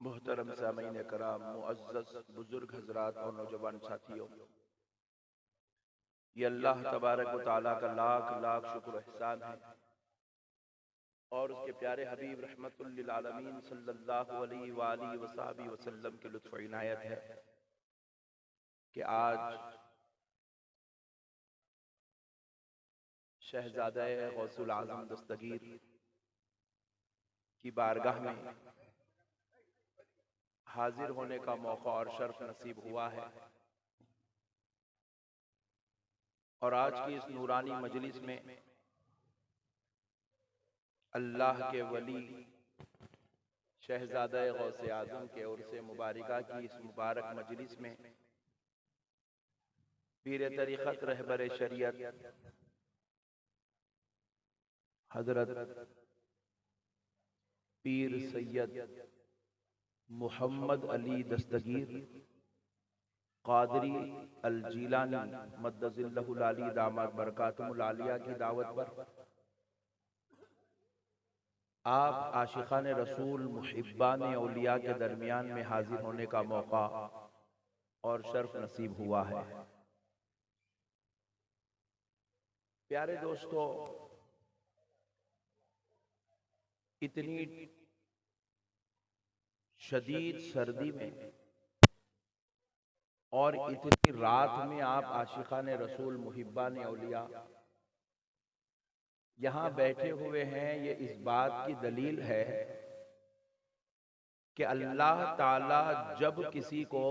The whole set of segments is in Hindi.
मोहतरम सामीन कराम, मुअज़्ज़ज़ बुजुर्ग हजरात और नौजवान साथियों, ये अल्लाह तबारक व तआला का लाख लाख शुक्र एहसान है और उसके प्यारे हबीब रहमतुल लिल आलमीन सल्लल्लाहु अलैहि वसल्लम की लुत्फ़ इनायत है कि आज शहज़ादा गौसुल आज़म दस्तगीर की बारगाह में हाजिर होने का मौका और शर्फ नसीब हुआ है। और आज की इस नूरानी मजलिस में अल्लाह के वली शहज़ादा गौसे आज़म के उर्से मुबारका की इस मुबारक मजलिस में पीर तरीक़त रहबर शरीयत हजरत पीर सैयद मोहम्मद अली दस्तगीर कादरी अल जीलानी मद्दज़िल्लहुल आली दामत बरकातुहुल आलिया की दावत पर आप आशिक़ान रसूल मुहिब्बान औलिया के दरमियान में हाजिर होने का मौका और शर्फ नसीब हुआ है। प्यारे दोस्तों, इतनी शदीद सर्दी में और इतनी रात में आप आशिक़ान रसूल मुहिब्बान औलिया यहाँ बैठे हुए हैं, ये इस बात की दलील है कि अल्लाह ताला जब किसी को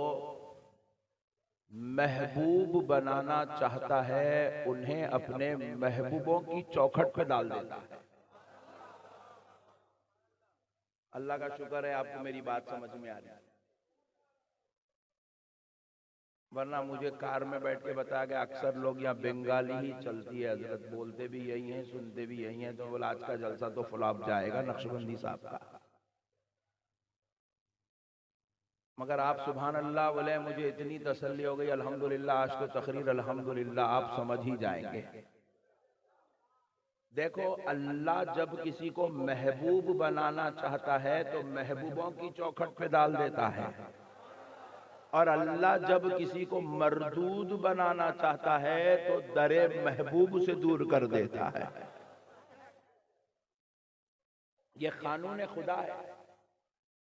महबूब बनाना चाहता है, उन्हें अपने महबूबों की चौखट पे डाल देता है। अल्लाह का शुक्र है आपको मेरी बात समझ में आ रही है, वरना मुझे कार में बैठ के बताया गया अक्सर लोग यहाँ बंगाली ही चलती है हजरत, बोलते भी यही हैं सुनते भी यही हैं, तो बोला आज का जलसा तो फ्लॉप जाएगा नक्शबंदी साहब का। मगर आप सुभान अल्लाह बोले, मुझे इतनी तसल्ली हो गई अल्हम्दुलिल्लाह, आज तो तकरीर अल्हम्दुलिल्लाह आप समझ ही जाएंगे। देखो अल्लाह जब किसी को महबूब बनाना चाहता है तो महबूबों की चौखट पे डाल देता है, और अल्लाह जब किसी को मरदूद बनाना चाहता है तो दरे महबूब से दूर कर देता है। ये कानून खुदा है।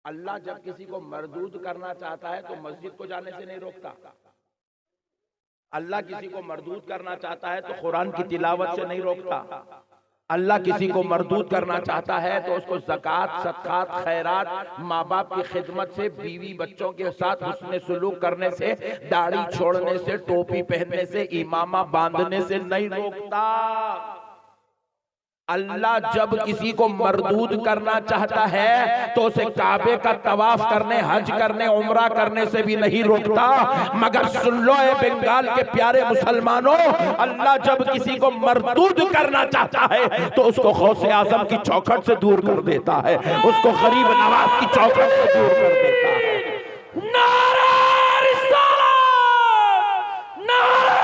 अल्लाह जब किसी को मरदूद करना चाहता है तो मस्जिद को जाने से नहीं रोकता। अल्लाह किसी को मरदूद करना चाहता है तो कुरान की तिलावत से नहीं रोकता। अल्लाह किसी को मरदूद करना चाहता है तो उसको ज़कात, सदकात, खैरात, माँ बाप की खिदमत से, बीवी बच्चों के साथ हुस्न सुलूक करने से, दाढ़ी छोड़ने से, टोपी पहनने से, इमामा बांधने से नहीं रोकता। अल्लाह जब किसी को मरदूद करना चाहता है तो उसे काबे का तवाफ करने, हज करने, उम्रा करने से भी नहीं रोकता। मगर सुन लो ए बंगाल के प्यारे मुसलमानों, अल्लाह जब किसी को मरदूद करना चाहता है तो उसको गौसे आजम की चौखट से दूर कर देता है, उसको गरीब नवाज की चौखट से दूर कर देता है। नारा रिसालत, नारा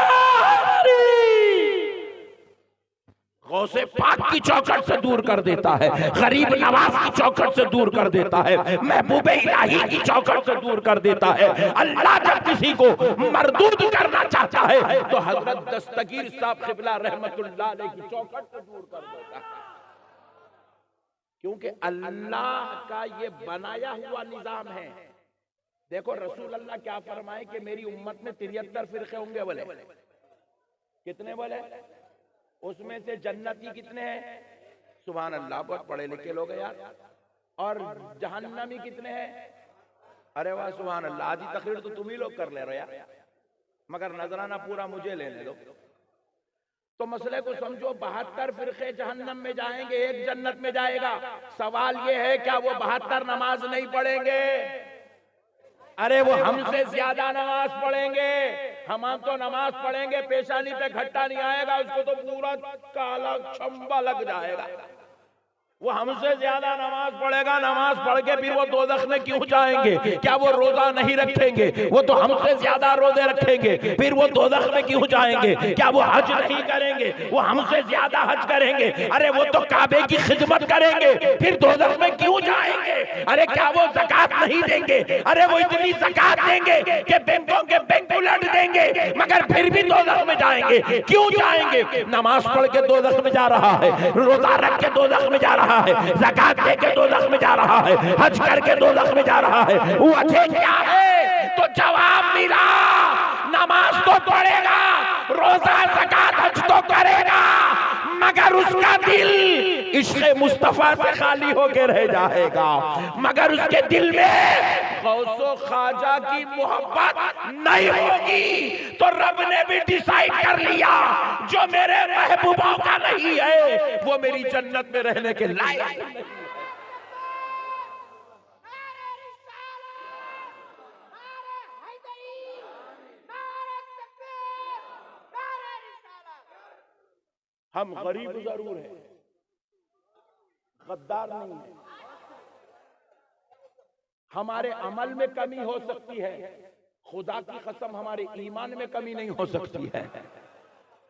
गौसे पाक की चौखट से दूर कर देता है, गरीब नवाज की चौखट से दूर कर देता है, महबूबे इलाही की चौखट से दूर कर देता है। अल्लाह जब किसी को मरदूद करना चाहता है तो हजरत दस्तगीर साहब क़िबला रहमतुल्लाह अलैह की चौखट से दूर कर देता है। क्योंकि अल्लाह का ये बनाया हुआ निजाम है। देखो रसूल अल्लाह क्या फरमाए कि मेरी उम्मत में 73 फिरके होंगे। बोले कितने? बोले उसमें से जन्नती कितने हैं? सुभान अल्लाह, बहुत पढ़े लिखे लोग हैं यार। और जहन्नमी कितने हैं? अरे वाह सुभान अल्लाह, आधी तकरीर तो तुम ही लोग कर ले रहे यार, मगर नजराना पूरा मुझे लेने दो। तो मसले को समझो, 72 फिरके जहन्नम में जाएंगे, एक जन्नत में जाएगा। सवाल ये है क्या वो 72 नमाज नहीं पढ़ेंगे? अरे वो हमसे ज्यादा नमाज पढ़ेंगे। हम तो नमाज पढ़ेंगे, पेशानी पे घट्टा नहीं आएगा, उसको तो पूरा काला छंबा लग जाएगा। वो हमसे ज्यादा नमाज पढ़ेगा, नमाज पढ़ के फिर वो दोज़ख में क्यों जाएंगे? क्या वो रोजा नहीं रखेंगे? वो तो हमसे ज्यादा रोजे रखेंगे, फिर वो दोज़ख में क्यों जाएंगे? क्या वो हज नहीं करेंगे? वो हमसे ज्यादा हज करेंगे। अरे वो तो काबे की खिदमत करेंगे, फिर दोज़ख में क्यों जाएंगे? अरे क्या वो ज़कात नहीं देंगे? अरे वो इतनी ज़कात देंगे कि बैंकों के बैंक उलट देंगे, मगर फिर भी दोज़ख में जाएंगे। क्यों जाएंगे? नमाज पढ़ के दोज़ख में जा रहा है, रोजा रख के दोज़ख में जा रहा है, ज़कात दे के दोज़ख में जा रहा है, हज करके दोज़ख में जा रहा है। वजह क्या है? तो जवाब मिला, नमाज तो पढ़ेगा, रोजा ज़कात हज तो करेगा, मगर उसका दिल इश्क़ मुस्तफा से खाली होके रह जाएगा। मगर उसके दिल में गौसो ख्वाजा की मोहब्बत नहीं होगी। तो रब ने भी डिसाइड कर लिया, जो मेरे महबूबों का नहीं है वो मेरी जन्नत में रहने के लायक नहीं। हम गरीब जरूर हैं, गद्दार नहीं है। हमारे अमल में कमी हो सकती है, खुदा की कसम हमारे ईमान में कमी नहीं हो सकती है।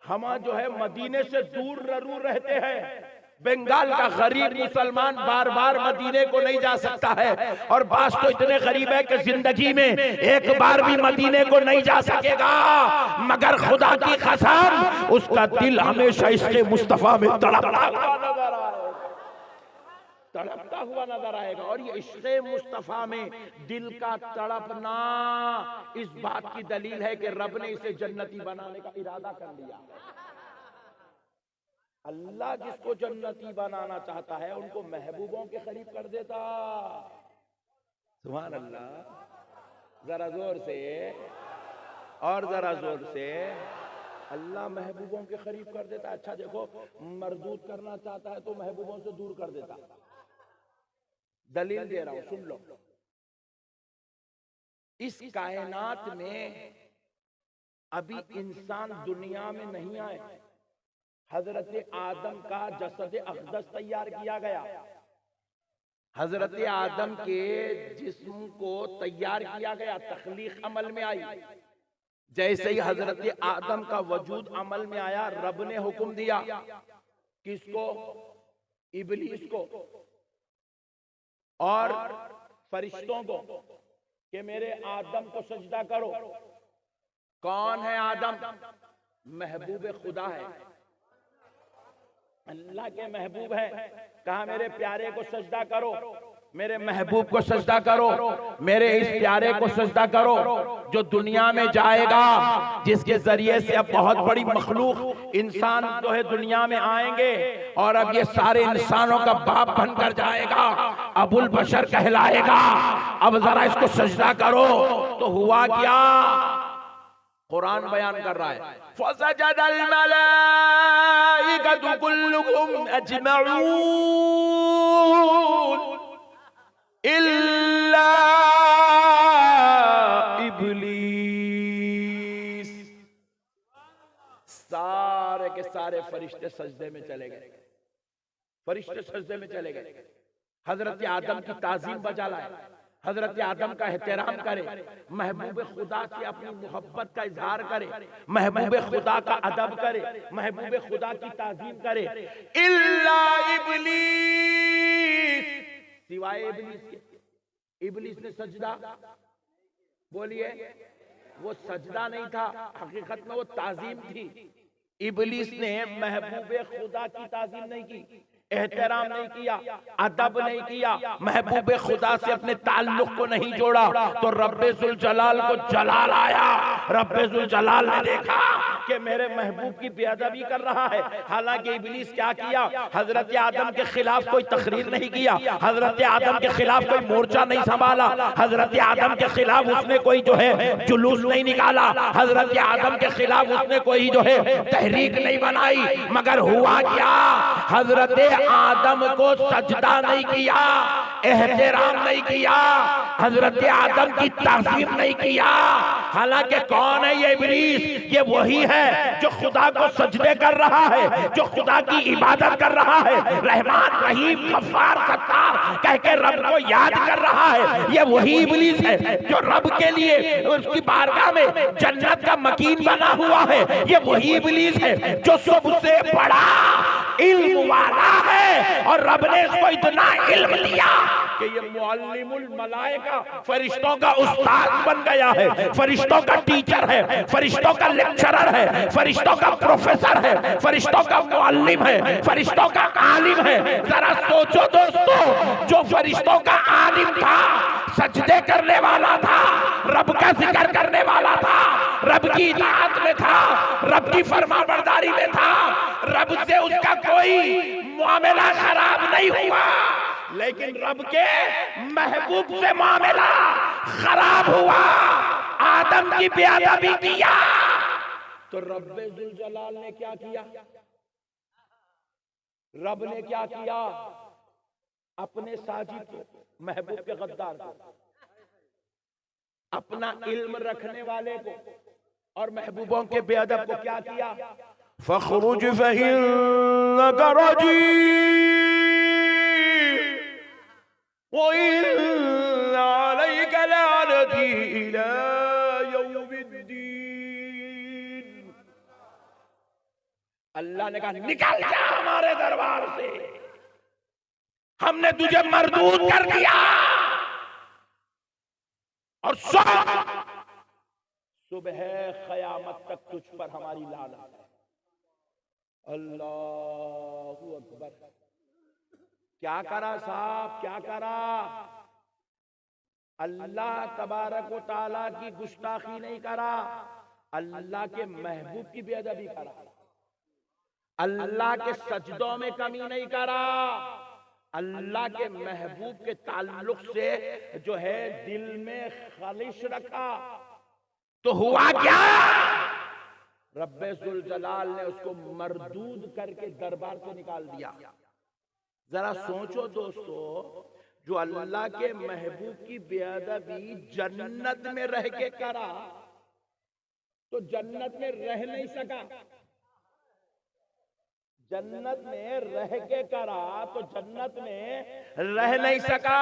हम जो है मदीने से दूर जरूर रहते हैं। बंगाल का गरीब मुसलमान बार बार मदीने को नहीं जा सकता है, और बास तो इतने गरीब है कि जिंदगी में एक बार भी मदीने को नहीं जा सकेगा। मगर खुदा की कसम उसका दिल हमेशा इसके मुस्तफा में तड़पता हुआ नजर आएगा। और ये इश्क़े मुस्तफा में दिल का तड़पना इस बात की दलील है कि रब ने इसे जन्नती बनाने का इरादा कर लिया। अल्लाह जिसको जन्नती बनाना चाहता है उनको महबूबों के करीब कर देता। सुभान अल्लाह, जरा जोर से और जरा जोर से, अल्लाह महबूबों के करीब कर देता। अच्छा देखो, मरदूद करना चाहता है तो महबूबों से दूर कर देता। दलील दे रहा हूं, सुन लो। इस कायनात में अभी इंसान दुनिया में नहीं आए। हजरत आदम का जसद अक़दस तैयार किया गया, हजरत आदम के जिस्म को तैयार किया गया, तख्लीक अमल में आई। जैसे ही हजरत आदम का वजूद अमल में आया, रब ने हुक्म दिया किसको? इब्लीस को और फरिश्तों को कि मेरे आदम को सजदा करो। कौन है आदम? महबूब खुदा है, अल्लाह के महबूब है। कहा मेरे प्यारे को सजदा करो, मेरे महबूब को सजदा करो, मेरे इस प्यारे को सजदा करो जो दुनिया में जाएगा, जिसके जरिए से अब बहुत बड़ी मखलूक इंसान जो है दुनिया में आएंगे और अब ये सारे इंसानों का बाप बनकर जाएगा, अबुल बशर कहलाएगा। अब जरा इसको सजदा करो। तो हुआ क्या? कुरान बयान कर रहा है, फसजदल मलाइकतु कुल्लुहुम अजमऊन इल्ला इब्लीस। सारे के सारे फरिश्ते सजदे में चले गए, फरिश्ते सजदे में चले गए। हजरत आदम की ताजीम बजा लाए, हजरत आदम का एहतराम करे, महबूब खुदा से अपनी मोहब्बत का इजहार करे, महबूब खुदा का अदब करे, महबूब खुदा की ताजीम करे। इल्ला इब्लीस, सिवाय इब्लीस के। इब्लीस ने सजदा, बोलिए, वो सजदा नहीं था, हकीकत में वो ताजीम थी। इब्लीस ने महबूब खुदा की ताजीम नहीं की, एहतराम नहीं किया, अदब नहीं किया, महबूब खुदा से अपने ताल्लुक को नहीं जोड़ा। तो रब्बे जुल जलाल को जलाल आया। रब्बे जुल जलाल ने देखा कि मेरे महबूब की बेअदबी कर रहा है। हालांकि इब्लीस क्या किया? हजरत आदम के खिलाफ कोई तकरीर नहीं किया, हजरत आदम के खिलाफ कोई मोर्चा नहीं संभाला, हजरत आदम के खिलाफ उसने कोई जो है जुलूस नहीं निकाला, हजरत आदम के खिलाफ उसने कोई जो है तहरीक नहीं बनाई। मगर हुआ क्या? हजरत आदम को सजदा नहीं किया, एहतराम नहीं किया, हजरत आदम की ताज़ीम नहीं किया। हालांकि कौन है ये इब्लीस? ये वही है जो खुदा को सजदे कर रहा है, जो खुदा की इबादत कर रहा है, रहमान रहीम गफ्फार सत्तार कह के रब को याद कर रहा है। ये वही इब्लीस है जो रब के लिए उसकी बारगाह में जन्नत का मकीन बना हुआ है। ये वही इब्लीस है जो सबसे बड़ा इल्म वाला है और रब ने इसको इतना इल्म दिया कि ये मुअल्लिमुल मलाइका, फरिश्तों का उस्ताद बन गया है, फरिश्तों का टीचर है, फरिश्तों का लेक्चरर है, फरिश्तों का प्रोफेसर है, फरिश्तों का मुअल्लिम है, फरिश्तों का आलिम है। जरा सोचो दोस्तों, जो फरिश्तों का आलिम था, सजदे करने वाला था, रब का जिक्र करने वाला था, रब की इताअत में था, रब की फरमाबरदारी में था, रब से उसका कोई मामला खराब नहीं हुआ, लेकिन रब के महबूब से मामला खराब हुआ, आदम की बेअदबी किया। तो रब्बे जुल जलाल ने क्या किया? रब ने क्या किया? अपने साजिद को, महबूब के गद्दार को, अपना इल्म रखने वाले को और महबूबों के बेअदब को क्या किया? फखरुज फइन्नका रजीम व इन्ना अलैका लअनती इला यौमिद्दीन। अल्लाह ने कहा निकल जा हमारे दरबार से, हमने तुझे मरदूद कर दिया और सुबह क़यामत तक तुझ पर हमारी लानत है। अल्लाहु अकबर। क्या करा साहब, क्या करा? अल्लाह तबारक व तआला की गुस्ताखी नहीं करा, अल्लाह के महबूब की बेअदबी करा, अल्लाह के सजदों में कमी नहीं करा, अल्लाह के महबूब के ताल्लुक से जो है दिल में खालिश रखा। तो हुआ क्या? रब्बे जुल जलाल ने उसको मरदूद करके दरबार से निकाल दिया। जरा सोचो दोस्तों, जो अल्लाह के महबूब की बेअदबी जन्नत में रह के करा तो जन्नत में रह नहीं सका, जन्नत में रह के करा तो जन्नत में रह नहीं सका।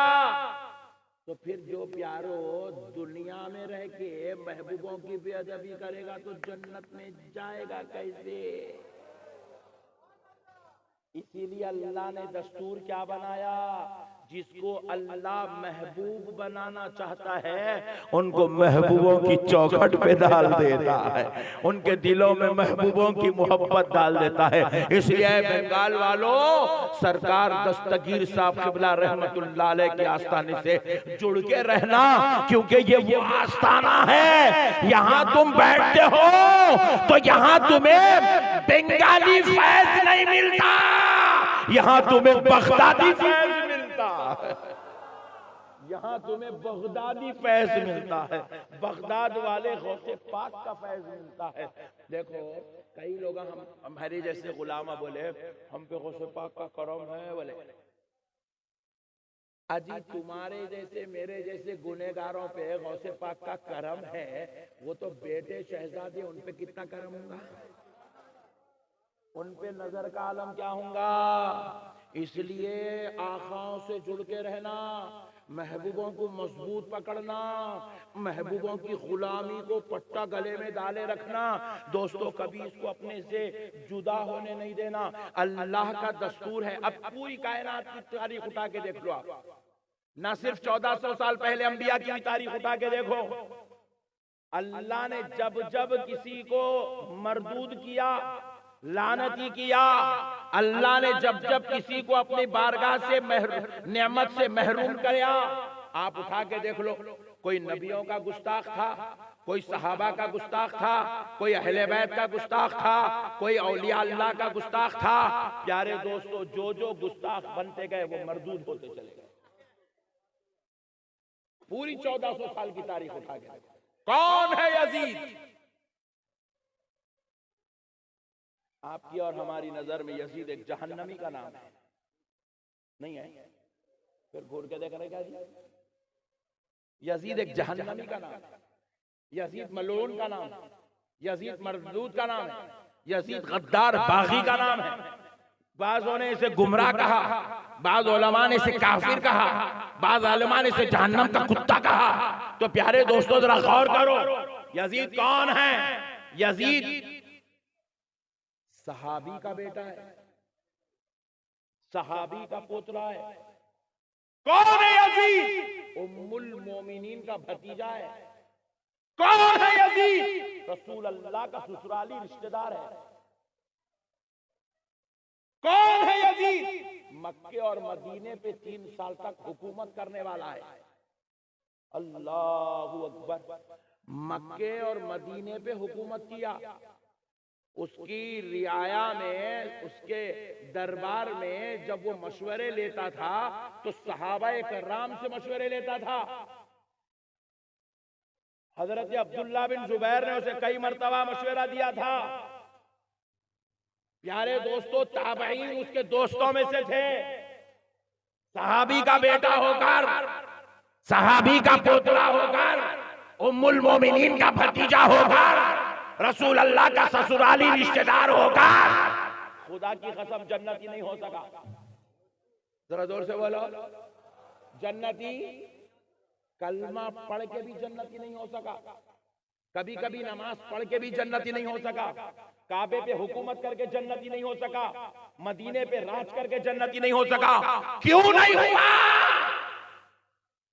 तो फिर जो प्यारो दुनिया में रह के महबूबों की बेअदबी करेगा तो जन्नत में जाएगा कैसे? इसीलिए अल्लाह ने दस्तूर क्या बनाया, जिसको अल्लाह महबूब बनाना चाहता है उनको महबूबों की चौखट पे डाल देता है, उनके दिलों में महबूबों की मोहब्बत डाल देता है। इसलिए बंगाल वालों, सरकार दस्तगीर साहब क़िबला रहमतुल्लाह अलैह के आस्थाने से जुड़ के रहना, क्योंकि ये वो आस्थाना है, यहाँ तुम बैठते हो तो यहाँ तुम्हें बंगाली फैज नहीं मिलता, यहाँ तुम्हें बगदादी फैज मिलता है, यहाँ तुम्हें बगदादी फैज मिलता है, बगदाद वाले गौसे पाक का फैज मिलता है। देखो कई लोग हमारे जैसे गुलामा बोले हम पे गौसे पाक का करम है, बोले अजी तुम्हारे जैसे मेरे जैसे गुनेगारों पे गौसे पाक का करम है, वो तो बेटे शहजादे, उन पे कितना करम होगा, उन पे नजर का आलम क्या होगा। इसलिए आखाओं से जुड़ के रहना, महबूबों को मजबूत पकड़ना, महबूबों की गुलामी को पट्टा गले में डाले रखना। दोस्तों कभी इसको अपने से जुदा होने नहीं देना, अल्लाह का दस्तूर है। अब पूरी कायनात की तारीख उठा के देख लो आप, ना सिर्फ 1400 साल पहले अंबिया की तारीख उठा के देखो, अल्लाह ने जब जब किसी को मरदूद किया, लानती किया, अल्लाह ने जब जब किसी को अपनी बारगाह से नेमत से महरूम किया, आप उठा के देख लो, कोई नबियों का गुस्ताख था, कोई सहाबा का गुस्ताख था, कोई अहले बैत का गुस्ताख था, कोई औलिया अल्लाह का गुस्ताख था। प्यारे दोस्तों, जो जो गुस्ताख बनते गए वो मरदूद होते चले गए। पूरी 1400 साल की तारीख उठा के कौन है यजीद? आपकी और हमारी नजर में यजीद एक जहन्नमी का नाम है, नहीं है? फिर घूर के देख रहे क्या जी? यजीद एक जहन्नमी का नाम है, यजीद मलून का नाम है, यजीद मरदूद का नाम है, यजीद गद्दार बागी का नाम है। बाज़ों ने इसे गुमराह कहा, बाज़ उलमा ने इसे काफिर कहा, बाज़ उलमा ने इसे जहन्नम का कुत्ता कहा। तो प्यारे दोस्तों जरा गौर करो, यजीद कौन है? यजीद सहाबी का बेटा है, सहाबी का पोतरा है। कौन है यजीद? उम्मुल मोमिनीन का भतीजा है। कौन है यजीद? रसूल अल्लाह का ससुराली रिश्तेदार है। कौन है यजीद? मक्के और मदीने पे 3 साल तक हुकूमत करने वाला है। अल्लाहु अकबर। मक्के और मदीने पे हुकूमत किया, उसकी रियाया में, उसके दरबार में जब वो मशवरे लेता था तो सहाबाए कराम से मशवरे लेता था। हजरत अब्दुल्ला बिन जुबैर ने उसे कई मर्तबा मशवरा दिया था। प्यारे दोस्तों, ताबईन उसके दोस्तों में से थे। सहाबी का बेटा होकर, सहाबी का पोतरा होकर, उम्मुल मोमिनीन का भतीजा होकर, रसूल अल्लाह का ससुराली रिश्तेदार होकर, खुदा की कसम जन्नती नहीं हो सका। जरा जोर से बोलो, जन्नती कलमा पढ़ के भी जन्नती नहीं हो सका, कभी कभी नमाज पढ़ के भी जन्नती नहीं हो सका, काबे पे हुकूमत करके जन्नती नहीं हो सका, मदीने पे राज करके जन्नती नहीं हो सका। क्यों नहीं हुआ?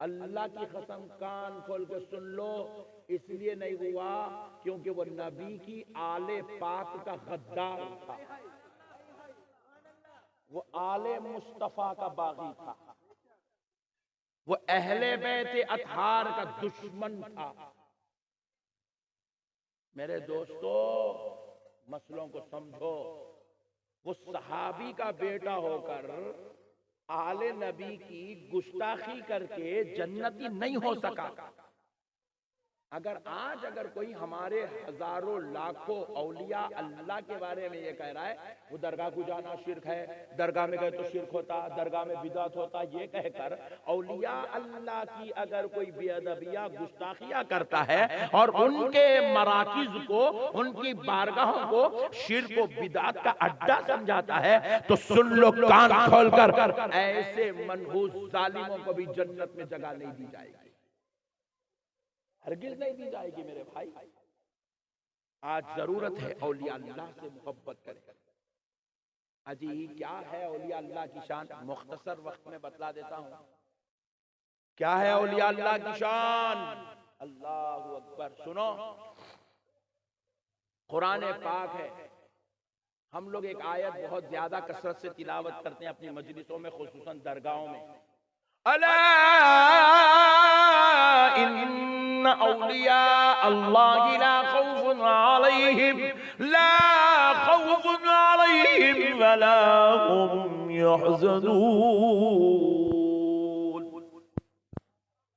अल्लाह की कसम कान खोल के सुन लो, इसलिए नहीं हुआ क्योंकि वो नबी की आले पाक का गद्दार था, वो आले मुस्तफा का बागी था, वो अहले बैत अतहार का दुश्मन था। मेरे दोस्तों, मसलों को समझो। वो सहाबी का बेटा होकर आले नबी की गुस्ताखी करके जन्नती नहीं हो सका। अगर आज अगर कोई हमारे हजारों लाखों औलिया अल्लाह के बारे में ये कह रहा है वो दरगाह को जाना शिर्क है, दरगाह में गए तो शिर्क होता, दरगाह में बिदात होता, ये कहकर औलिया अल्लाह की अगर कोई बेअदबिया गुस्ताखिया करता है और उनके मराकिज को, उनकी बारगाहों को शिर्क व बिदात का अड्डा समझाता है, तो सुन लो कान खोलकर, ऐसे मनहूस जालिमों को भी जन्नत में जगह नहीं दी जाएगी, हरगिज़ नहीं दी जाएगी मेरे भाई। आज जरूरत है औलिया अल्लाह से मोहब्बत करें। अजी क्या है औलिया अल्लाह की शान, मुख्तसर वक्त में बतला देता हूं। क्या है औलिया अल्लाह की शान? अल्लाहु अकबर। सुनो, कुरान पाक है, हम लोग एक आयत बहुत ज्यादा कसरत से तिलावत करते हैं अपनी मजलिसों में, खुसूसन दरगाहों में। अला इन्ना औलिया अल्लाह ला खौफुन अलैहिम वला हुम यहज़नून।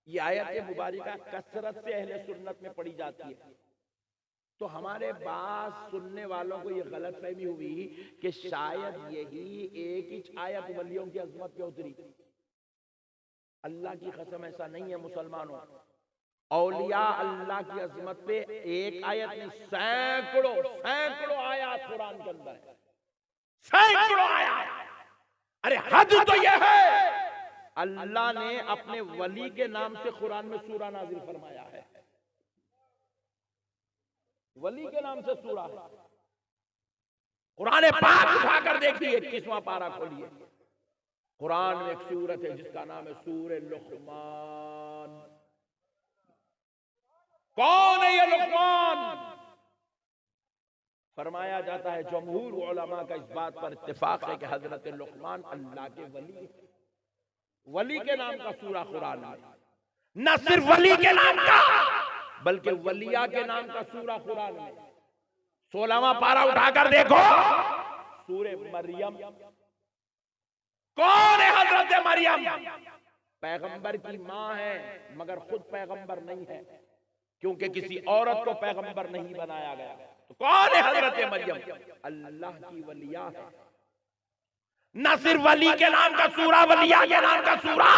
ये आयत मुबारका कसरत से अहले सुन्नत में पढ़ी जाती है। तो हमारे बात सुनने वालों को ये गलतफहमी हुई कि शायद यही एक ही आयत वलियों की अजमत पे उतरी। अल्लाह की कसम ऐसा नहीं है मुसलमानों। औलिया अल्लाह की अजमत पे एक आयत नहीं, सैकड़ों आयत कुरान के अंदर है, सैकड़ों आयत। अरे हद तो यह है, अल्लाह ने अपने वली के नाम से कुरान में सूरा नाजिल फरमाया है। वली के नाम से सूरा है। कुरान पाक उठाकर देखिए, 21वां पारा खोलिए, कुरान में एक सूरत है जिसका नाम है सूरे लुक़मान। कौन है ये लुक़मान? फरमाया जाता है, जमहूर उलमा का इस बात पर इत्तेफाक है कि हजरत लुक़मान अल्लाह के वली, वली के नाम का सूरा कुरान में, न सिर्फ वली के नाम का बल्कि वलिया के नाम का सूरा कुरान में। 16वां पारा उठाकर देखो, सूरे मरियम। कौन है हजरत मरियम? पैगंबर की मां है मगर खुद पैगंबर नहीं है, क्योंकि किसी औरत को पैगंबर नहीं बनाया गया। तो कौन है हजरत मरियम? अल्लाह की वलिया है। न सिर्फ वली के नाम का सूरा, वलिया के नाम का सूरा,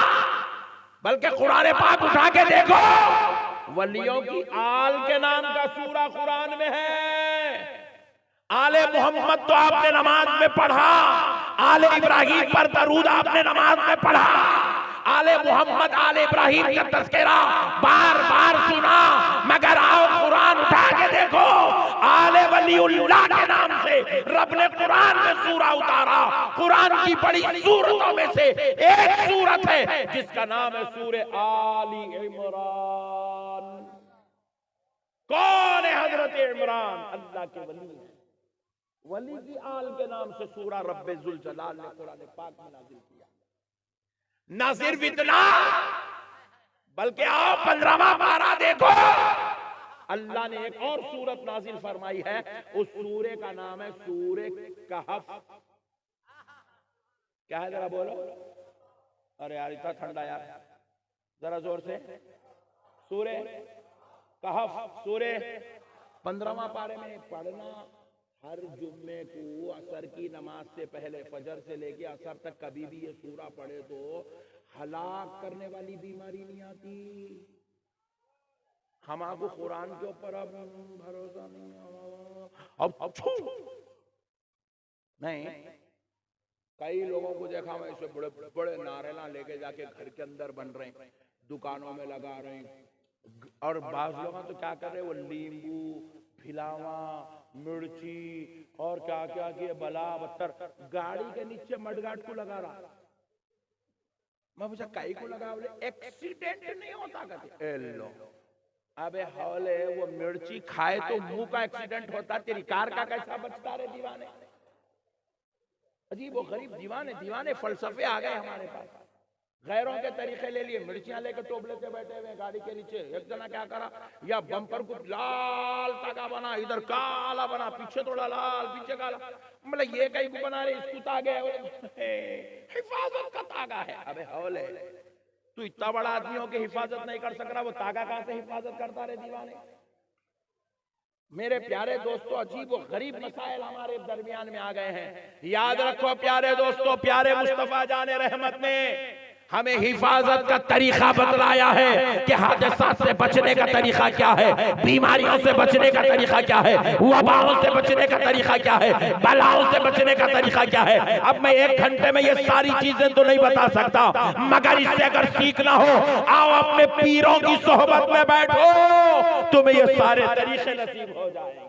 बल्कि कुरान पाक उठा के देखो, वलियों की आल के नाम का सूरा कुरान में है। आले मोहम्मद तो आपने नमाज में पढ़ा, आले इब्राहिम पर दरूद आपने नमाज में पढ़ा, आले मोहम्मद आले इब्राहिम का तज़किरा बार बार सुना, मगर आओ कुरान उठा के देखो, आले वलीउल्लाह के नाम से रब ने कुरान में सूरा उतारा। कुरान की बड़ी सूरतों में से एक सूरत है जिसका नाम है सूरे आली इमरान। कौन है हजरत इमरान? अल्लाह के वली है। वली की आल के नाम से सूरा रब्बे जुल जलाल ने कुरान पाक में नाजिल किया। न सिर्फ इतना, बल्कि आओ 15वां पारा देखो, अल्लाह ने एक और सूरत नाजिल फरमाई है। उस सूरे का नाम है सूरे कहफ। क्या है जरा बोलो? अरे यार इतना ठंडा यार, जरा जोर से। सूरे कहफ, सूरे 15वां पारे में पढ़ना हर जुम्मे को असर की नमाज से पहले, फजर से लेके असर तक कभी भी ये सूरा पढ़े तो हलाक करने वाली बीमारी नहीं आती। हमारे कुरान के ऊपर अब भरोसा नहीं, अब नहीं। कई लोगों को देखा मैं, ऐसे बड़े बड़े नारेला लेके जाके घर के अंदर बन रहे हैं, दुकानों में लगा रहे हैं, और बाज लोग तो क्या कर रहे हैं, वो नींबू, फिलावा, मिर्ची और क्या क्या किए, बला बत्तर गाड़ी के नीचे मडगाट को लगा रहा। मैं पूछा काई को लगा? बोले एक्सीडेंट नहीं होता कहते। लो अबे हौले, वो मिर्ची खाए तो मुंह का एक्सीडेंट होता, तेरी कार का कैसा बचता रे दीवाने। अजीब वो गरीब दीवाने फलसफे आ गए हमारे पास। गैरों के तरीके ले लिए, मिर्चियां लेकर टोपले से बैठे हुए गाड़ी के नीचे। एक जना क्या करा, या बम्पर को लाल तागा बना, इधर काला बना, पीछे थोड़ा लाल, पीछे काला, मतलब ये कहीं को बना रहे, इसको तागा है, हिफाजत का तागा है। अबे हौले, तू इतना बड़ा आदमियों की हिफाजत नहीं कर सक रहा, वो तागा कहां से हिफाजत करता रहे दीवाने। मेरे प्यारे दोस्तों, अजीब और गरीब मसाइल हमारे दरमियान में आ गए हैं। याद रखो प्यारे दोस्तों, प्यारे मुस्तफा जाने रहमत ने हमें हिफाजत का तरीका बतलाया है कि हादसात से बचने का तरीका क्या है, बीमारियों से बचने का तरीका क्या है, वबाओं से बचने का तरीका क्या है, बलाओं से बचने का तरीका क्या है। अब मैं 1 घंटे में ये सारी चीजें तो नहीं बता सकता, मगर इससे अगर सीखना हो, आओ अपने पीरों की सोहबत में बैठो, तुम्हें ये सारे तरीके नसीब हो जाएंगे।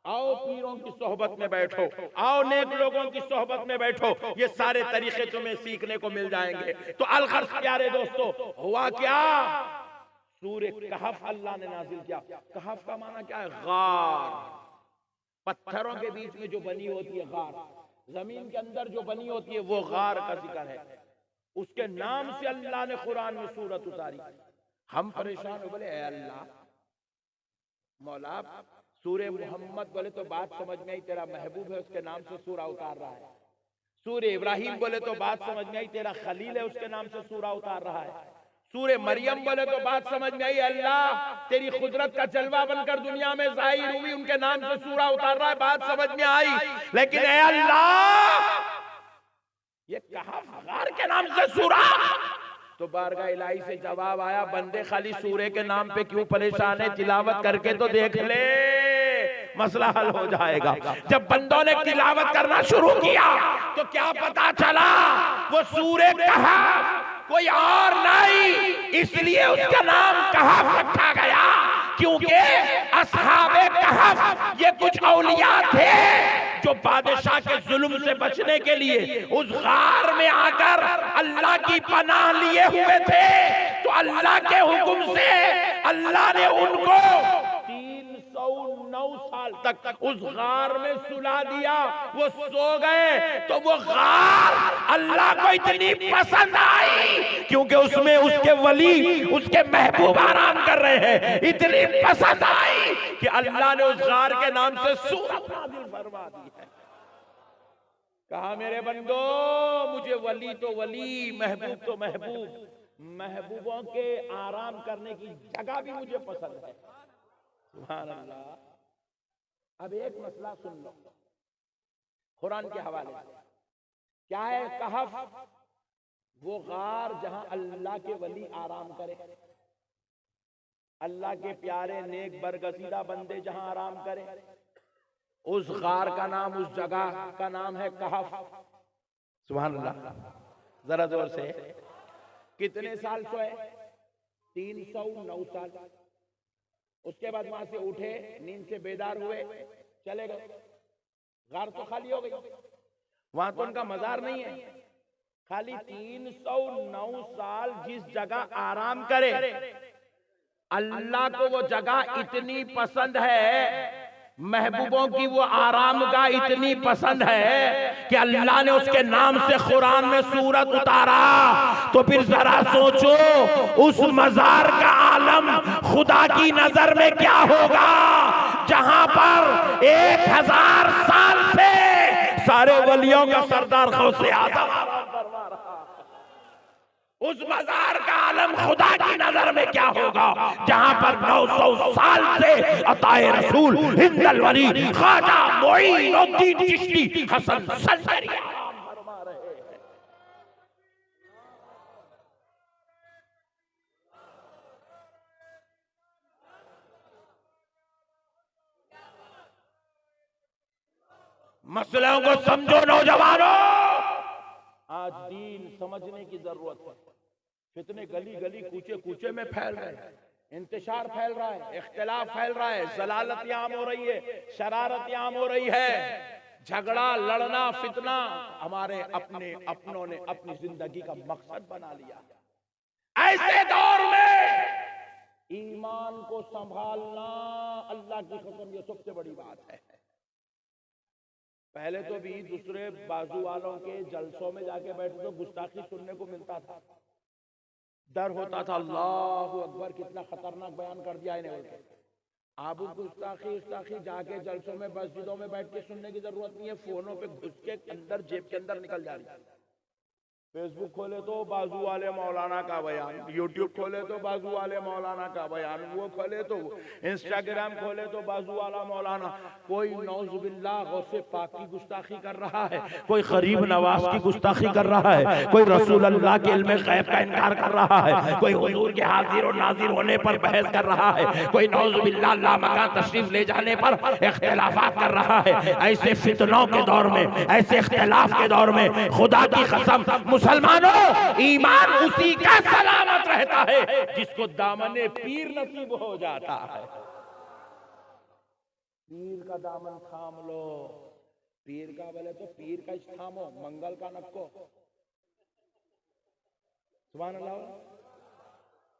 आओ पीरों की सोहबत में बैठो, आओ नेक लोगों की सोहबत में बैठो, ये सारे तरीके तुम्हें सीखने को मिल जाएंगे। तो अलखर्स प्यारे दोस्तों, हुआ क्या, सूरे कहफ अल्लाह ने नाजिल किया। कहफ का माना क्या है? गार, पत्थरों के बीच में जो बनी होती है गार, जमीन के अंदर जो बनी होती है वो गार का जिक्र है। उसके नाम से अल्लाह ने कुरान में सूरत उतारी। हम परेशान हो, बोले अल्लाह मौला, सूरे मोहम्मद बोले तो बात समझ में आई, तेरा महबूब है उसके नाम से सूरा उतार रहा है। सूरे इब्राहिम बोले तो बात समझ में आई, तेरा खलील है उसके नाम से सूरा उतार रहा है। सूरे मरियम बोले तो बात समझ में आई, अल्लाह तेरी कुदरत का जलवा बनकर दुनिया में जाहिर हुई, उनके नाम से सूरा उतार रहा है, बात समझ में आई। लेकिन ए अल्लाह, ये कहफ गार के नाम से सूरा, तो बारगाह इलाही से जवाब आया, बंदे खाली सूरे के नाम पे क्यों परेशान है, तिलावत करके तो देख ले, मसला हल हो जाएगा। जब बंदों ने तिलावत करना शुरू किया तो क्या पता चला, वो सूरे कहफ कोई और नहीं, इसलिए उसका नाम कहफ रखा गया, क्योंकि असहाबे कहफ ये कुछ औलिया थे जो बादशाह के जुल्म से बचने के लिए उस गार में आकर अल्लाह की पनाह लिए हुए थे। तो अल्लाह के हुक्म से अल्लाह ने उनको 309 साल तक उस गार में सुला दिया। वो सो गए तो वो गार अल्लाह को इतनी पसंद आई, क्योंकि उसमें उसके वली, उसके महबूब आराम कर रहे हैं, इतनी पसंद आई कि अल्लाह ने उस गार के नाम से सूरत नाज़िल फरमा दी है। कहा मेरे बंदो, मुझे वली तो वली, महबूब तो महबूब, महबूबों के आराम करने की जगह भी मुझे पसंद है। सुभान अल्लाह। अब एक मसला सुन लो कुरान के हवाले से, क्या है कहफ? वो गार जहां अल्लाह के वली आराम करे, अल्लाह के प्यारे नेक बरगजीदा बंदे जहां आराम करें, उस गार का नाम, उस जगह का नाम है कहफ। सुभान अल्लाह। जरा जोर से, कितने साल सोए? 309 साल। उसके बाद वहां से उठे, नींद से बेदार हुए, चले गए, गार तो खाली हो गई, वहां तो उनका मजार नहीं है। खाली 309 साल जिस जगह आराम करे, अल्लाह को वो जगह इतनी पसंद है, महबूबों की वो आरामगाह इतनी पसंद है कि अल्लाह ने उसके नाम से कुरान में सूरत उतारा। तो फिर जरा सोचो, उस मजार का आलम खुदा की नजर में क्या होगा, जहां पर 1000 साल से सारे वलियों का सरदार गौसे आज़म फरमा रहा। उस मजार का आलम खुदा की नजर में क्या होगा, जहां पर 900 साल से अताए रसूल हिंदल वली ख्वाजा मोइनुद्दीन चिश्ती हसन संदरी फरमा रहे हैं। मसलों को समझो नौजवानों, आज दीन समझने की जरूरत है। फितने गली गली कूचे कूचे में फैल रहे हैं, इंतशार फैल रहा है, इख्तिलाफ फैल रहा है, जलालत आम हो रही है, शरारत आम हो रही है, झगड़ा लड़ना फितना हमारे अपनों ने अपनी जिंदगी का मकसद बना लिया। ऐसे दौर में ईमान को संभालना, अल्लाह की कसम, ये सबसे बड़ी बात है। पहले तो भी दूसरे बाजू वालों के जलसों में जाके बैठे तो गुस्ताखी सुनने को मिलता था, डर होता था, अल्लाह अकबर, कितना खतरनाक बयान कर दिया इन्हें। अब गुस्ताखी जाके जलसों में, मस्जिदों में बैठ के सुनने की जरूरत नहीं है, फोनों पे घुस के अंदर, जेब के अंदर निकल जा रही है। फेसबुक खोले तो बाजू वाले मौलाना का बयान, यूट्यूब खोले तो बाजू वाले मौलाना का बयान, वो खोले तो इंस्टाग्राम खोले तो बाजू वाला मौलाना। कोई नौजुबिल्लाह गौसे पाक की गुस्ताखी कर रहा है, कोई गरीब नवाज की गुस्ताखी कर रहा है, कोई रसूल अल्लाह के इल्म गैब का इनकार कर रहा है, कोई हुजूर के हाजिर और नाजिर होने पर बहस कर रहा है, कोई नौजुबिल्लाह लामकान तशरीफ ले जाने पर इख्तिलाफात कर रहा है। ऐसे फितनों के दौर में, ऐसे इख्तिलाफ के दौर में खुदा की कसम मुसलमानों, ईमान उसी का सलामत रहता है जिसको दामने पीर नसीब हो जाता है। पीर का दामन थाम लो, पीर का बोले तो पीर का थामो, मंगल का नक्को। सुभान अल्लाह।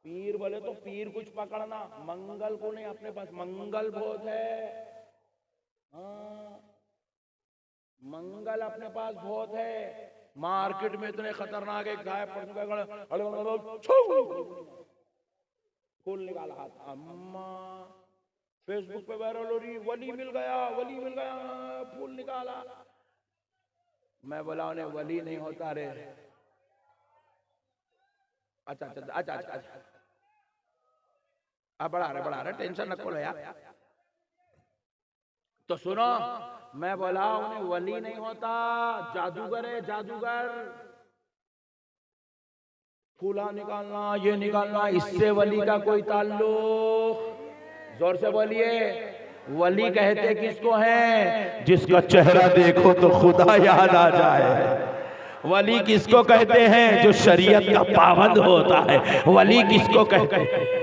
पीर बोले तो पीर कुछ पकड़ना, मंगल को नहीं। अपने पास मंगल बहुत है, हाँ मंगल अपने पास बहुत है। मार्केट में इतने खतरनाक एक गाय फूल निकाला हाथ, अम्मा फेसबुक पे वायरल हो रही, वली मिल गया, वली मिल गया, फूल निकाला। मैं बोला उन्हें वली नहीं होता रे। अच्छा अच्छा अच्छा अच्छा अच्छा, अब बढ़ा रहे टेंशन न खोलो यार। तो सुनो, मैं बोला उन्हें वली नहीं होता, जादूगर है, जादूगर। फूला निकालना, ये निकालना, इससे वली का कोई ताल्लुक। जोर से बोलिए, वली कहते किसको है? जिसका चेहरा देखो तो खुदा याद आ जाए। वली किसको कहते हैं? जो शरीयत का पाबंद होता है। वली किसको कहते हैं?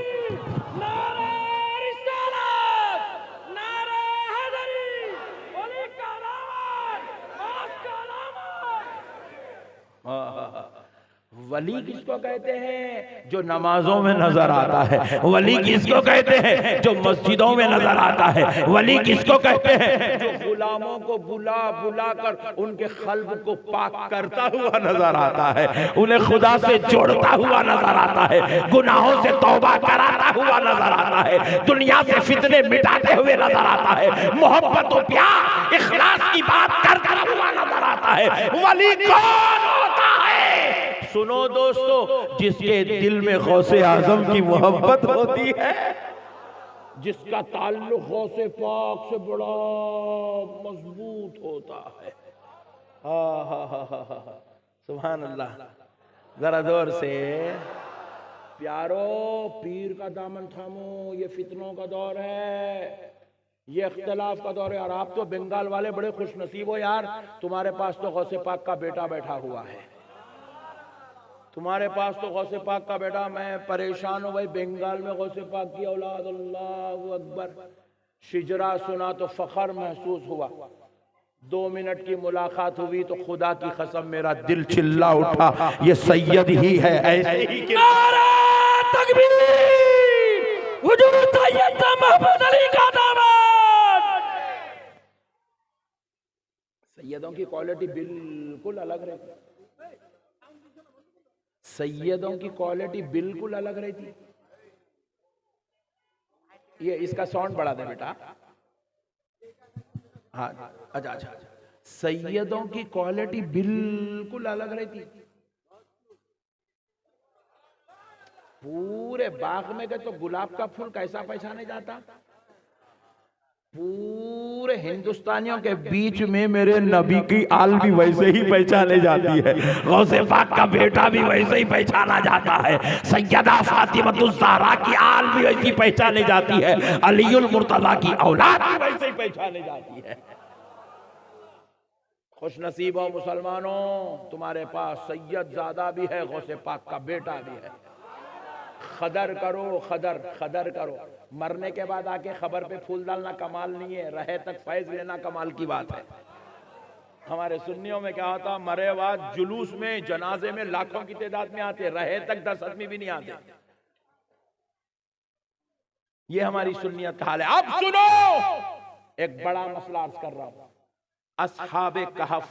वली किसको कहते हैं? जो नमाजों में नजर आता है। वली किसको कहते हैं? जो मस्जिदों में नजर आता है। वली किसको कहते हैं? जो गुलामों को बुला बुला कर उनके कल्ब को पाक करता हुआ नजर आता है, उन्हें खुदा से जोड़ता हुआ नजर आता है, गुनाहों से तौबा कराता हुआ नजर आता है, दुनिया से फितने मिटाते हुए नजर आता है, मोहब्बत और प्यार इखलास की बात करता हुआ नजर आता है। वली कौन होता है? सुनो दोस्तों, जिसके दिल में गौसे आजम की मोहब्बत होती है, जिसका ताल्लुक गौसे पाक से बड़ा मजबूत होता है। सुभान अल्लाह। जरा जोर से प्यारो, पीर का दामन थामो, ये फितनों का दौर है, ये इख्तिलाफ का दौर है। और आप तो बंगाल वाले बड़े खुशनसीब हो यार, तुम्हारे पास तो गौसे पाक का बेटा बैठा हुआ है। तुम्हारे पास तो गौसे पाक का बेटा। मैं परेशान हूँ भाई, बंगाल में गौसे पाक की औलाद। अल्लाह अकबर। शिजरा सुना तो फख्र महसूस हुआ। 2 मिनट की मुलाकात हुई तो खुदा की कसम मेरा दिल चिल्ला उठा, ये सैयद ही है। ऐसे ही नारा तकबीर, हुजूर सैयद मोहम्मद अली का दामन। सैयदों की क्वालिटी बिल्कुल अलग रहती, सैयदों की क्वालिटी बिल्कुल अलग रहती। ये इसका साउंड बढ़ा दे बेटा। हाँ अच्छा अच्छा। सैयदों की क्वालिटी बिल्कुल अलग रहती। पूरे बाग में गए तो गुलाब का फूल कैसा पहचाने जाता? पूरे हिंदुस्तानियों के बीच में मेरे नबी की आल भी वैसे ही पहचाने जाती है, गौसे पाक का बेटा भी वैसे ही पहचाना जाता है, सैयदा फातिमतुज़ ज़हरा की आल भी वैसी पहचानी जाती है, अलीउल मुर्तज़ा की औलाद भी वैसे ही पहचानी जाती है। खुश नसीब हो मुसलमानों, तुम्हारे पास सैयद ज़ादा भी है, गौसे पाक का बेटा भी है। खदर करो, खदर खदर करो। मरने के बाद आके खबर पे फूल डालना कमाल नहीं है, रहे तक फैज लेना कमाल की बात है। हमारे सुन्नियों में क्या होता, मरे बाद जुलूस में, जनाजे में लाखों की तादाद में आते, रहे तक 10 आदमी भी नहीं आते। ये हमारी सुन्नियत हाल है। अब सुनो, एक बड़ा मसला अर्ज कर रहा हूं। अस्हाबे कहफ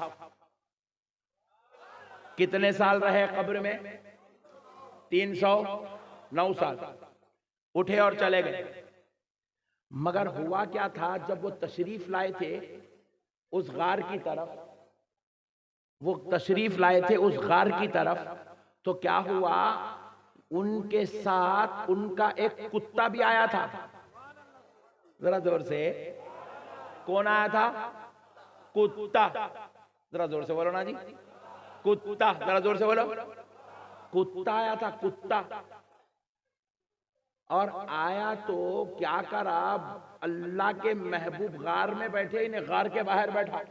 कितने साल रहे कब्र में? 309 साल। उठे और चले गए। मगर हुआ क्या था, जब वो तशरीफ लाए थे उस गार की तरफ, वो तशरीफ लाए थे उस गार की तरफ, तो क्या हुआ, उनके साथ उनका एक कुत्ता भी आया था। जरा जोर से, कौन आया था? कुत्ता। जरा जोर से बोलो ना जी, कुत्ता। जरा जोर से बोलो, कुत्ता आया था, कुत्ता। और आया तो क्या करा, अल्लाह के महबूब गार में बैठे, इन्हें गार के बाहर बैठा,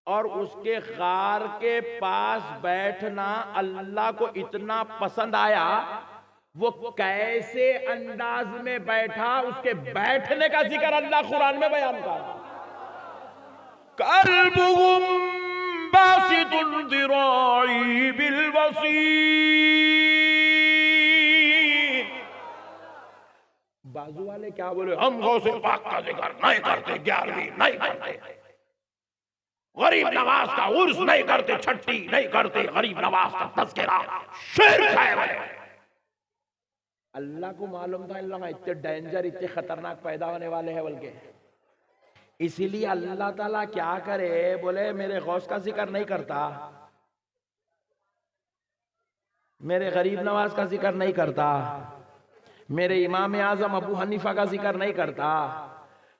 और उसके गार के पास बैठना अल्लाह को इतना पसंद आया, वो कैसे अंदाज में बैठा, उसके बैठने का जिक्र अल्लाह कुरान में बयान कर रहा। कल्बुहुम बासितुन ज़िराई बिलवसीत। बाजू वाले क्या बोले, हम गौसे पाक का जिक्र नहीं करते, 11वीं नहीं करते, गरीब नवाज का उर्स नहीं करते, छठी नहीं करते, गरीब नवाज का तज़किरा शिर्क है बोले। अल्लाह को मालूम था इन लोग इतने डेंजर, इतने खतरनाक पैदा होने वाले हैं बोल के, इसीलिए अल्लाह ताला क्या करे, बोले मेरे गौस का जिक्र नहीं करता, मेरे गरीब नवाज का जिक्र नहीं करता, मेरे इमाम आजम अबू हनीफा का जिक्र नहीं करता।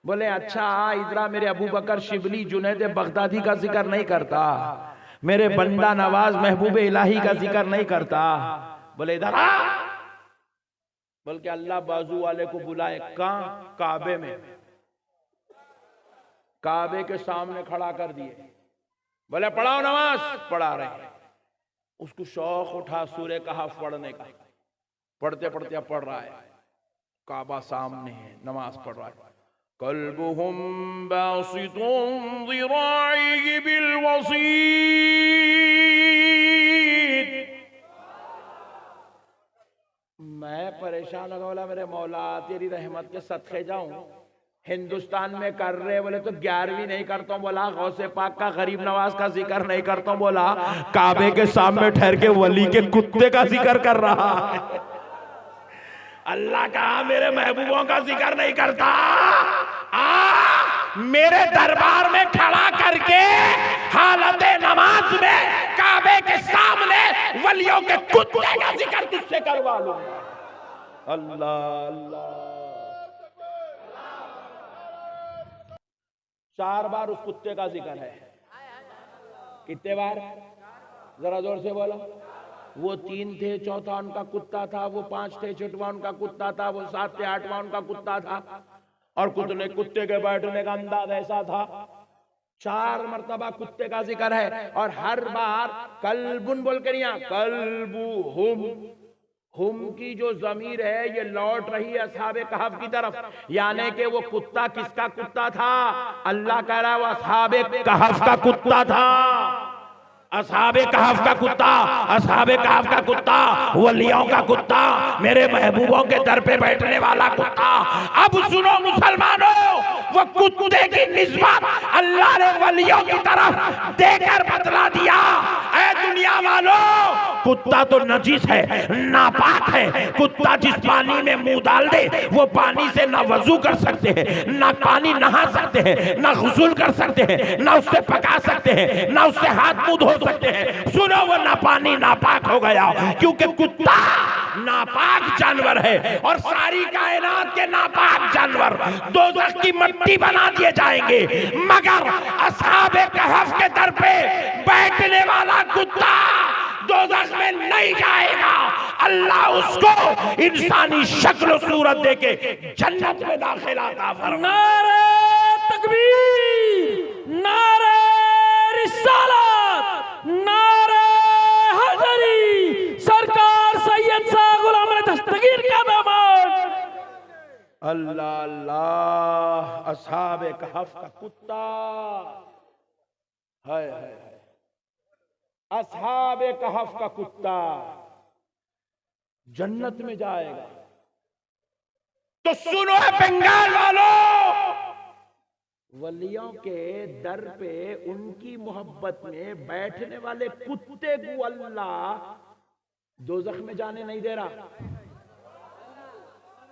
बोले अच्छा इधर मेरे अबू बकर शिबली जुनैद बगदादी का जिक्र नहीं करता, मेरे बंदा नवाज महबूब इलाही का जिक्र नहीं करता। बोले इधर आ, बोल के अल्लाह बाजू वाले को बुलाए, कहां? काबे में, काबे के सामने खड़ा कर दिए। बोले पढ़ाओ नमाज, पढ़ा रहे। उसको शौक उठा सूरह कहफ पढ़ने का, पढ़ते पढ़ते पढ़ रहा है, काबा सामने है, नमाज पढ़ रहा है। कल्बुहुम बासितुन ज़िराइहि बिलवसीत। मैं परेशान हो गया, बोला मेरे मौला तेरी रहमत के सदके जाऊं, हिंदुस्तान में कर रहे, बोले तो 11वीं नहीं करता हूं, बोला गौसे पाक का गरीब नवाज का जिक्र नहीं करता हूं, बोला काबे के सामने ठहर के वली के कुत्ते का जिक्र कर रहा है। अल्लाह कहा मेरे महबूबों का जिक्र नहीं करता, मेरे दरबार में खड़ा करके हालत नमाज में काबे के सामने वलियों के कुत्ते का जिक्र तुझसे करवा लूंगा। अल्लाह अल्लाह। 4 बार उस कुत्ते का जिक्र है। कितने बार? जरा जोर से बोलो। वो 3 थे, चौथा उनका कुत्ता था, वो 5 थे, छठवां उनका कुत्ता था, वो 7 थे, 8वां उनका कुत्ता था, और कुत्ते के बैठने का अंदाज ऐसा था। 4 मर्तबा कुत्ते का जिक्र है, और हर बार कल्बुन बोल के नहीं, कल्बुहुम, हुम की जो जमीर है ये लौट रही है असहाबे कहफ की तरफ, यानी कि वो कुत्ता किसका कुत्ता था? अल्लाह कह रहा है वो असहाबे कहफ का कुत्ता था। असहाबे कहफ का कुत्ता, असहाबे कहफ का कुत्ता, वलियों का कुत्ता, मेरे महबूबों के दर पे बैठने वाला कुत्ता। अब सुनो मुसलमानों, वो कुत्ते की निस्बत अल्लाह ने वलियों की तरफ देकर बतला दिया। ऐ दुनिया वालों, कुत्ता तो नजीस है, नापाक है। कुत्ता जिस पानी में मुंह डाल दे वो पानी से ना वजू कर सकते हैं, ना पानी नहा सकते हैं, ना गुस्ल कर सकते हैं, ना उससे पका सकते हैं, ना उससे हाथ मुंह धो सकते हैं। सुनो, वो ना पानी नापाक हो गया, क्योंकि कुत्ता नापाक जानवर है, और सारी कायनात के नापाक जानवर दोज़ख की मट्टी बना दिए जाएंगे, मगर असहाबे कहफ के दर पे बैठने वाला कुत्ता दोज़ख में नहीं जाएगा। अल्लाह उसको इंसानी शक्ल सूरत देके जन्नत में दाखिला अता फरमाए। नारे तकबीर, नारे रिसालत, नारे हैदरी, सरकार सैयद शाह गुलाम अहमद दस्तगीर का दामन। अल्लाह अल्लाह। असहाबे कहफ का कुत्ता है, असहाबे कहफ का कुत्ता जन्नत में जाएगा। तो सुनो बंगाल वालों, वलियों के दर पे उनकी मोहब्बत में बैठने वाले कुत्ते को अल्लाह दोज़ख में जाने नहीं दे रहा।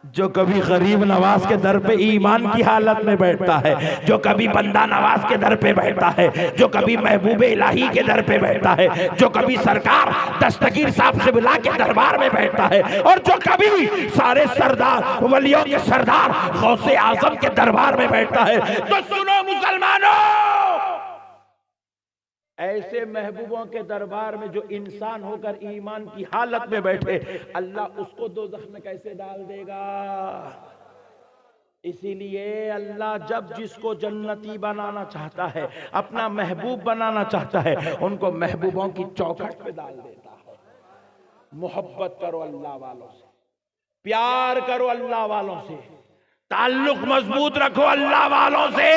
जो कभी गरीब नवाज के दर पे ईमान की हालत में बैठता है, जो कभी बंदा नवाज के दर पे बैठता है, जो कभी महबूब इलाही के दर पे बैठता है, जो कभी सरकार दस्तगीर साहब से बुला के दरबार में बैठता है, और जो कभी सारे सरदार वलियों के सरदार गौसे आजम के दरबार में बैठता है, तो सुनो मुसलमानों, ऐसे महबूबों के दरबार में जो इंसान होकर ईमान की हालत में बैठे, अल्लाह उसको दोज़ख में कैसे डाल देगा। इसीलिए अल्लाह जब जिसको जन्नती बनाना चाहता है, अपना महबूब बनाना चाहता है, उनको महबूबों की चौखट पे डाल देता है। मोहब्बत करो अल्लाह वालों से, प्यार करो अल्लाह वालों से, ताल्लुक मजबूत रखो अल्लाह वालों से।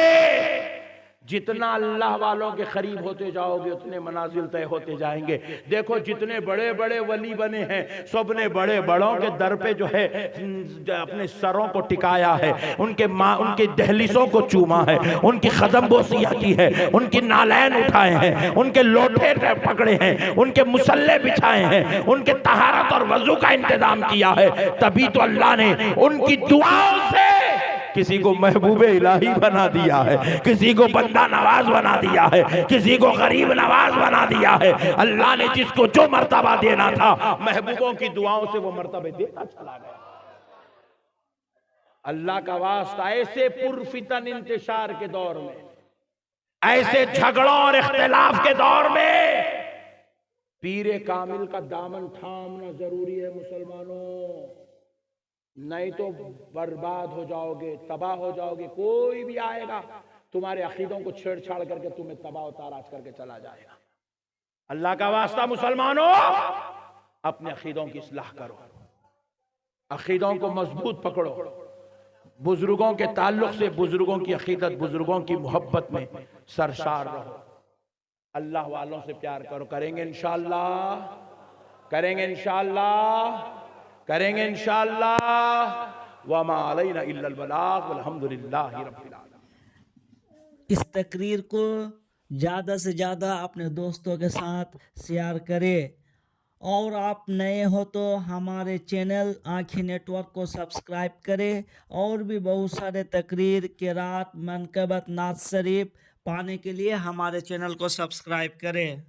जितना अल्लाह वालों के करीब होते जाओगे उतने मनाजिल तय होते जाएंगे। देखो जितने बड़े बड़े वली बने हैं, सब ने बड़े बड़ों के दर पे जो है अपने सरों को टिकाया है, उनके दहलीसों को चूमा है, उनकी कदम बोसियां की है, उनकी नालैन उठाए हैं, उनके लोटे पकड़े हैं, उनके मुसल्ले बिछाए हैं, उनके तहारत और वजू का इंतजाम किया है। तभी तो अल्लाह ने उनकी दुआओं से किसी को महबूब इलाही बना दिया है, किसी को बंदा नवाज बना दिया है, किसी को गरीब नवाज बना दिया है। अल्लाह ने जिसको जो मर्तबा देना था, महबूबों की दुआओं से वो मर्तबे देता चला गया। अल्लाह का वास्ता ऐसे पुरफितन इंतशार के दौर में, ऐसे झगड़ों और इख्तिलाफ के दौर में पीरे कामिल का दामन थामना जरूरी है मुसलमानों, नहीं तो बर्बाद हो जाओगे, तबाह हो जाओगे। कोई भी आएगा तुम्हारे अकीदों को छेड़छाड़ करके तुम्हें तबाह ताराज करके चला जाएगा। अल्लाह का वास्ता मुसलमानों, अपने अकीदों की इस्लाह करो, अकीदों को मजबूत पकड़ो, बुजुर्गों के ताल्लुक से बुजुर्गों की अकीदत, बुजुर्गों की मोहब्बत में सरशार रहो, अल्लाह वालों से प्यार करो। करेंगे इंशाअल्लाह, करेंगे इंशाअल्लाह, करेंगे इंशाअल्लाह। वमा अलैना इल्लल बलाग वल्हम्दुलिल्लाहि रब्बिल आलमीन। इस तकरीर को ज़्यादा से ज़्यादा अपने दोस्तों के साथ शेयर करें, और आप नए हो तो हमारे चैनल आँखें नेटवर्क को सब्सक्राइब करें। और भी बहुत सारे तकरीर, किरात, मनकबत, नात शरीफ पाने के लिए हमारे चैनल को सब्सक्राइब करें।